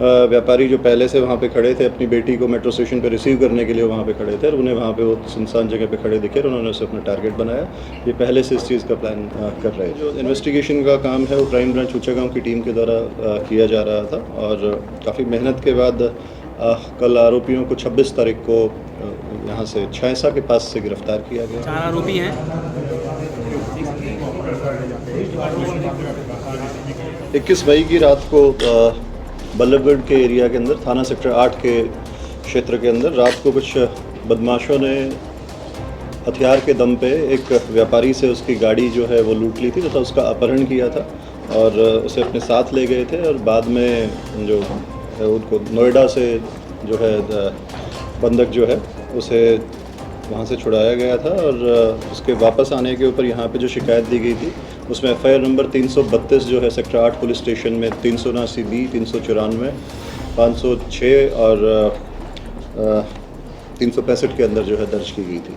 व्यापारी जो पहले से वहाँ पे खड़े थे, अपनी बेटी को मेट्रो स्टेशन पे रिसीव करने के लिए वहाँ पे खड़े थे और उन्हें वहाँ पे वो सुनसान जगह पे खड़े दिखे और उन्होंने उसे अपना टारगेट बनाया। ये पहले से इस चीज़ का प्लान कर रहे थे। जो इन्वेस्टिगेशन का काम है वो क्राइम ब्रांच ऊँचा गाँव की टीम के द्वारा किया जा रहा था और काफ़ी मेहनत के बाद कल आरोपियों को 26 तारीख को यहाँ से छैसा के पास से गिरफ्तार किया गया। 4 आरोपी हैं। 21 मई की रात को बल्लभगढ़ के एरिया के अंदर थाना सेक्टर 8 के क्षेत्र के अंदर रात को कुछ बदमाशों ने हथियार के दम पे एक व्यापारी से उसकी गाड़ी जो है वो लूट ली थी तथा उसका अपहरण किया था और उसे अपने साथ ले गए थे और बाद में जो उनको नोएडा से जो है बंधक जो है उसे वहाँ से छुड़ाया गया था और उसके वापस आने के ऊपर यहाँ पे जो शिकायत दी गई थी उसमें FIR नंबर 332 जो है सेक्टर 8 पुलिस स्टेशन में 379B 394 506 और 365 के अंदर जो है दर्ज की गई थी।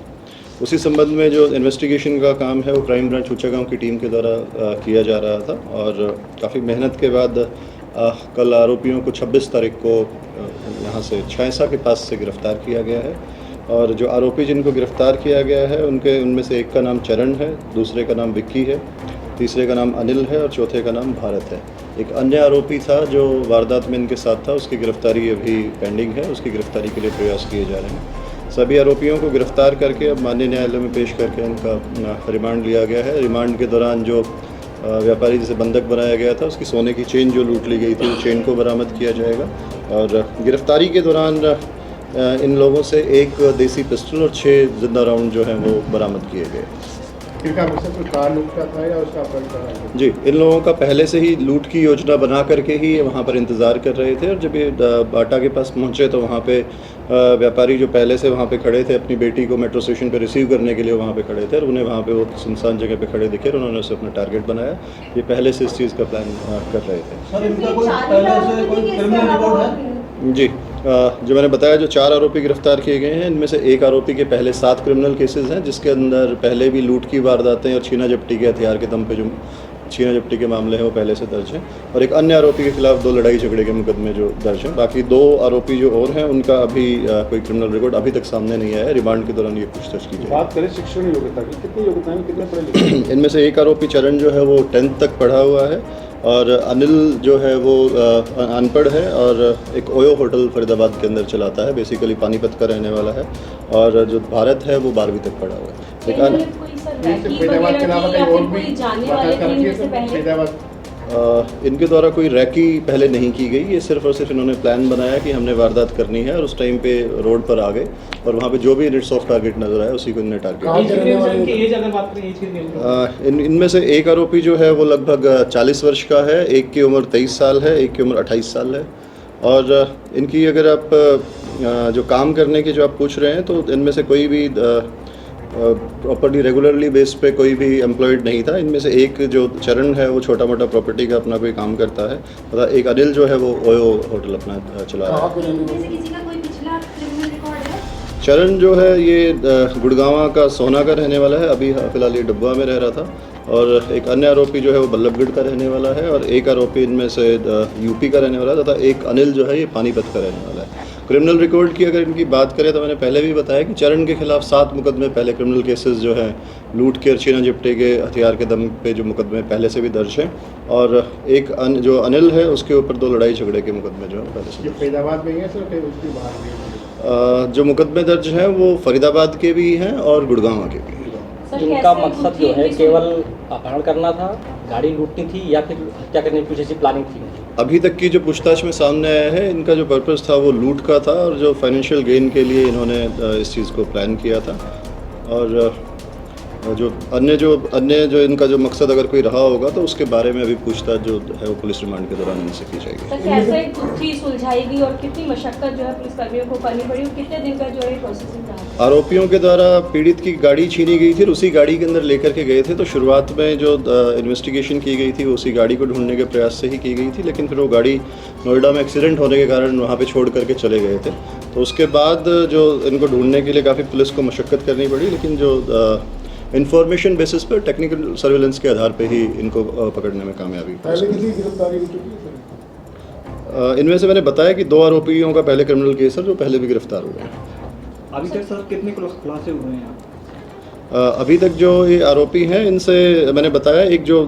उसी संबंध में जो इन्वेस्टिगेशन का काम है वो क्राइम ब्रांच ऊँचा गाँव की टीम के द्वारा किया जा रहा था और काफ़ी मेहनत के बाद कल आरोपियों को 26 तारीख को यहाँ से छैसा के पास से गिरफ़्तार किया गया है और जो आरोपी जिनको गिरफ़्तार किया गया है उनमें से एक का नाम चरण है, दूसरे का नाम विक्की है, तीसरे का नाम अनिल है और चौथे का नाम भारत है। एक अन्य आरोपी था जो वारदात में इनके साथ था, उसकी गिरफ़्तारी अभी पेंडिंग है, उसकी गिरफ़्तारी के लिए प्रयास किए जा रहे हैं। सभी आरोपियों को गिरफ़्तार करके अब माननीय न्यायालय में पेश करके उनका रिमांड लिया गया है। रिमांड के दौरान जो व्यापारी जिसे बंधक बनाया गया था उसकी सोने की चेन जो लूट ली गई थी वो चेन को बरामद किया जाएगा और गिरफ़्तारी के दौरान इन लोगों से एक देसी पिस्टल और 6 जिंदा राउंड जो हैं वो बरामद किए गए। कार लूट का था या उसका अपहरण था? जी, इन लोगों का पहले से ही लूट की योजना बना करके ही ये वहाँ पर इंतज़ार कर रहे थे और जब ये बाटा के पास पहुँचे तो वहाँ पे व्यापारी जो पहले से वहाँ पे खड़े थे, अपनी बेटी को मेट्रो स्टेशन पे रिसीव करने के लिए वहाँ पे खड़े थे और उन्हें वहाँ पे वो सुनसान जगह पे खड़े दिखे और उन्होंने उसे अपना टारगेट बनाया। ये पहले से इस चीज़ का प्लान कर रहे थे। सर, इनका कोई पहले से कोई क्रिमिनल रिकॉर्ड है? जी, जो मैंने बताया जो 4 आरोपी गिरफ्तार किए गए हैं इनमें से एक आरोपी के पहले 7 क्रिमिनल केसेस हैं जिसके अंदर पहले भी लूट की वारदातें और छीना झपटी के हथियार के दम पे जो छीना झपटी के मामले हैं वो पहले से दर्ज हैं और एक अन्य आरोपी के खिलाफ 2 लड़ाई झगड़े के मुकदमे जो दर्ज हैं। बाकी 2 आरोपी जो और हैं उनका अभी कोई क्रिमिनल रिकॉर्ड अभी तक सामने नहीं आया है। रिमांड के दौरान ये पूछताछ की जाएगी। बात करें शिक्षण योग्यता की, कितनी योग्यता है, कितने पढ़े लिखे? इनमें से एक आरोपी चरण जो है वो 10th तक पढ़ा हुआ है और अनिल जो है वो अनपढ़ है और एक ओयो होटल फरीदाबाद के अंदर चलाता है, बेसिकली पानीपत का रहने वाला है और जो भारत है वो 12वीं तक पढ़ा हुआ है। फरीदाबाद के अलावा कहीं और भी इनके द्वारा कोई रैकी पहले नहीं की गई, ये सिर्फ और सिर्फ इन्होंने प्लान बनाया कि हमने वारदात करनी है और उस टाइम पे रोड पर आ गए और वहाँ पे जो भी सॉफ्ट टारगेट नजर आया उसी को इन्होंने टारगेट। इनमें से एक आरोपी जो है वो लगभग 40 वर्ष का है, एक की उम्र 23 साल है, एक की उम्र 28 साल है और इनकी अगर आप जो काम करने की जो आप पूछ रहे हैं तो इनमें से कोई भी प्रॉपर्टी रेगुलरली बेस पे कोई भी एम्प्लॉयड नहीं था। इनमें से एक जो चरण है वो छोटा मोटा प्रॉपर्टी का अपना कोई काम करता है तथा एक अनिल जो है वो ओयो होटल अपना चला रहा है। चरण जो है ये गुड़गांव का सोना का रहने वाला है, अभी फिलहाल ये डब्बा में रह रहा था और एक अन्य आरोपी जो है वो बल्लभगढ़ का रहने वाला है और एक आरोपी इनमें से यूपी का रहने वाला है तथा एक अनिल जो है ये पानीपत का रहने वाला है। क्रिमिनल रिकॉर्ड की अगर इनकी बात करें तो मैंने पहले भी बताया कि चरण के खिलाफ 7 मुकदमे पहले क्रिमिनल केसेस जो हैं लूट के और छीना झपटे के हथियार के दम पे जो मुकदमे पहले से भी दर्ज हैं और एक जो अनिल है उसके ऊपर 2 लड़ाई झगड़े के मुकदमे जो है पहले से। फरीदाबाद में है सर, उसके बाहर भी जो मुकदमे दर्ज हैं वो फरीदाबाद के भी हैं और गुड़गांव के भी हैं। जिनका मकसद जो है केवल अपहरण करना था, गाड़ी लूटनी थी या फिर हत्या करने की कुछ ऐसी प्लानिंग थी? अभी तक की जो पूछताछ में सामने आया है इनका जो पर्पस था वो लूट का था और जो फाइनेंशियल गेन के लिए इन्होंने इस चीज़ को प्लान किया था और जो अन्य इनका जो मकसद अगर कोई रहा होगा तो उसके बारे में अभी पूछताछ जो है वो पुलिस रिमांड के दौरान इनसे की जाएगी। सर, कैसे गुत्थी सुलझाएगी और कितनी मशक्कत जो है पुलिसकर्मियों को करनी पड़ी और कितने दिन का जो है प्रोसेसिंग रहा? आरोपियों के द्वारा पीड़ित की गाड़ी छीनी गई थी और उसी गाड़ी के अंदर लेकर के गए थे तो शुरुआत में जो इन्वेस्टिगेशन की गई थी वो उसी गाड़ी को ढूंढने के प्रयास से ही की गई थी, लेकिन फिर वो गाड़ी नोएडा में एक्सीडेंट होने के कारण वहाँ पे छोड़ करके चले गए थे। तो उसके बाद जो इनको ढूंढने के लिए काफ़ी पुलिस को मशक्क़त करनी पड़ी, लेकिन जो इंफॉर्मेशन बेसिस पर टेक्निकल सर्विलेंस के आधार पे ही इनको पकड़ने में कामयाबी। पहले किसी गिरफ्तारी हो चुकी है? इनमें से मैंने बताया कि 2 आरोपियों का पहले क्रिमिनल केस है जो पहले भी गिरफ्तार हुए हैं। अभी तक सर कितने खुलासे हुए हैं? अभी तक जो ये आरोपी हैं इनसे मैंने बताया, एक जो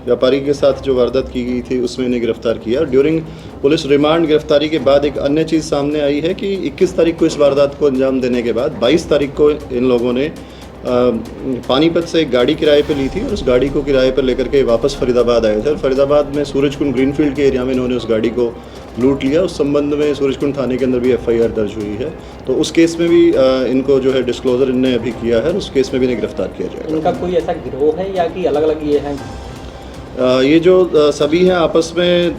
व्यापारी के साथ जो वारदात की गई थी उसमें इन्हें गिरफ्तार किया। और ड्यूरिंग पुलिस रिमांड गिरफ्तारी के बाद एक अन्य चीज़ सामने आई है कि 21 तारीख को इस वारदात को अंजाम देने के बाद 22 तारीख को इन लोगों ने पानीपत से एक गाड़ी किराए पे ली थी और उस गाड़ी को किराए पर लेकर के वापस फरीदाबाद आए थे। और फरीदाबाद में सूरजकुंड ग्रीनफील्ड के एरिया में इन्होंने उस गाड़ी को लूट लिया। उस संबंध में सूरजकुंड थाने के अंदर भी FIR दर्ज हुई है। तो उस केस में भी इनको जो है डिस्क्लोजर इनने अभी किया है, उस केस में भी इन्हें गिरफ्तार किया जाएगा। इनका कोई ऐसा गिरोह है या कि अलग अलग ये हैं? ये जो सभी हैं आपस में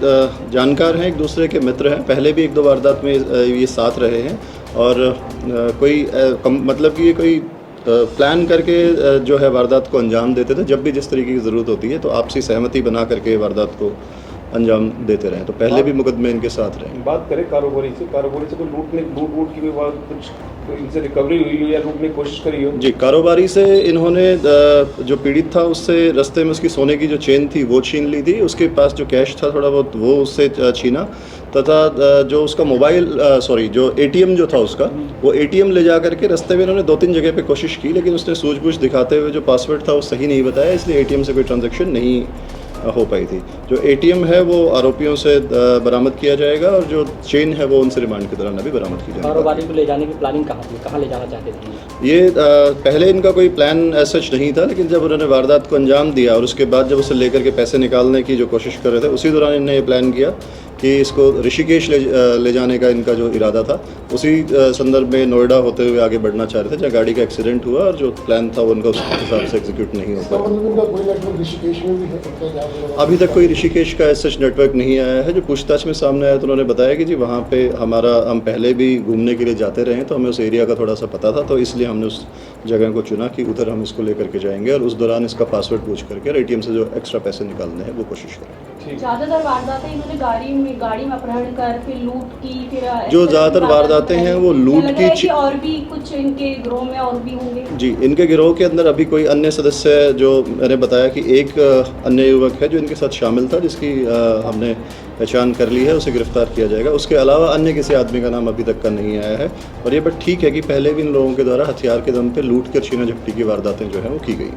जानकार हैं, एक दूसरे के मित्र हैं। पहले भी 1-2 वारदात में ये साथ रहे हैं और कोई मतलब कि ये कोई प्लान करके जो है वारदात को अंजाम देते थे। जब भी जिस तरीके की ज़रूरत होती है तो आपसी सहमति बना करके वारदात को अंजाम देते रहे। तो पहले भी मुकदमे इनके साथ रहे। बात करें कारोबारी से कोई लूट की कोई बात कुछ इनसे रिकवरी हुई हो या लूटने की कोशिश करी हो? जी, कारोबारी से इन्होंने जो पीड़ित था उससे रास्ते में उसकी सोने की जो चेन थी वो छीन ली थी। उसके पास जो कैश था थोड़ा बहुत वो उससे छीना, तथा जो उसका जो ATM जो था उसका, वो ATM ले जा करके रास्ते में इन्होंने 2-3 जगह पे कोशिश की, लेकिन उसने सूझबूझ दिखाते हुए जो पासवर्ड था वो सही नहीं बताया, इसलिए ATM से कोई ट्रांजैक्शन नहीं हो पाई थी। जो ATM है वो आरोपियों से बरामद किया जाएगा और जो चेन है वो उनसे रिमांड के दौरान अभी बरामद की जाएगी। कारोबारी को ले जाने की प्लानिंग कहाँ थी, कहाँ ले जाना चाहते थे ये पहले इनका कोई प्लान ऐसा सच नहीं था, लेकिन जब उन्होंने वारदात को अंजाम दिया और उसके बाद जब उसे लेकर के पैसे निकालने की जो कोशिश कर रहे थे, उसी दौरान इन्होंने ये प्लान किया कि इसको ऋषिकेश ले जाने का इनका जो इरादा था। उसी संदर्भ में नोएडा होते हुए आगे बढ़ना चाह रहे थे, जहाँ गाड़ी का एक्सीडेंट हुआ और जो प्लान था उनका उस हिसाब से एग्जीक्यूट नहीं हो पाया। अभी तक कोई ऋषिकेश का ऐसा नेटवर्क नहीं आया है। जो पूछताछ में सामने आया तो उन्होंने बताया कि जी वहाँ पे हम पहले भी घूमने के लिए जाते रहे हैं, तो हमें उस एरिया का थोड़ा सा पता था, तो इसलिए हमने उस जगह को चुना कि उधर हम इसको लेकर के जाएंगे और उस दौरान इसका पासवर्ड पूछ करके और ATM से जो एक्स्ट्रा पैसे निकालने हैं वो कोशिश करेंगे। ज़्यादातर वारदातें इन्होंने गाड़ी में अपहरण कर फिर लूट की, फिर जो ज़्यादातर वारदातें हैं वो लूट की। और भी कुछ इनके गिरोह में और भी होंगे? जी, इनके गिरोह के अंदर अभी कोई अन्य सदस्य, जो मैंने बताया कि एक अन्य युवक है जो इनके साथ शामिल था, जिसकी हमने पहचान कर ली है, उसे गिरफ्तार किया जाएगा। उसके अलावा अन्य किसी आदमी का नाम अभी तक का नहीं आया है। और ये बात ठीक है कि पहले भी इन लोगों के द्वारा हथियार के दम पे लूट कर छीना झपटी की वारदातें जो हैं वो की गई।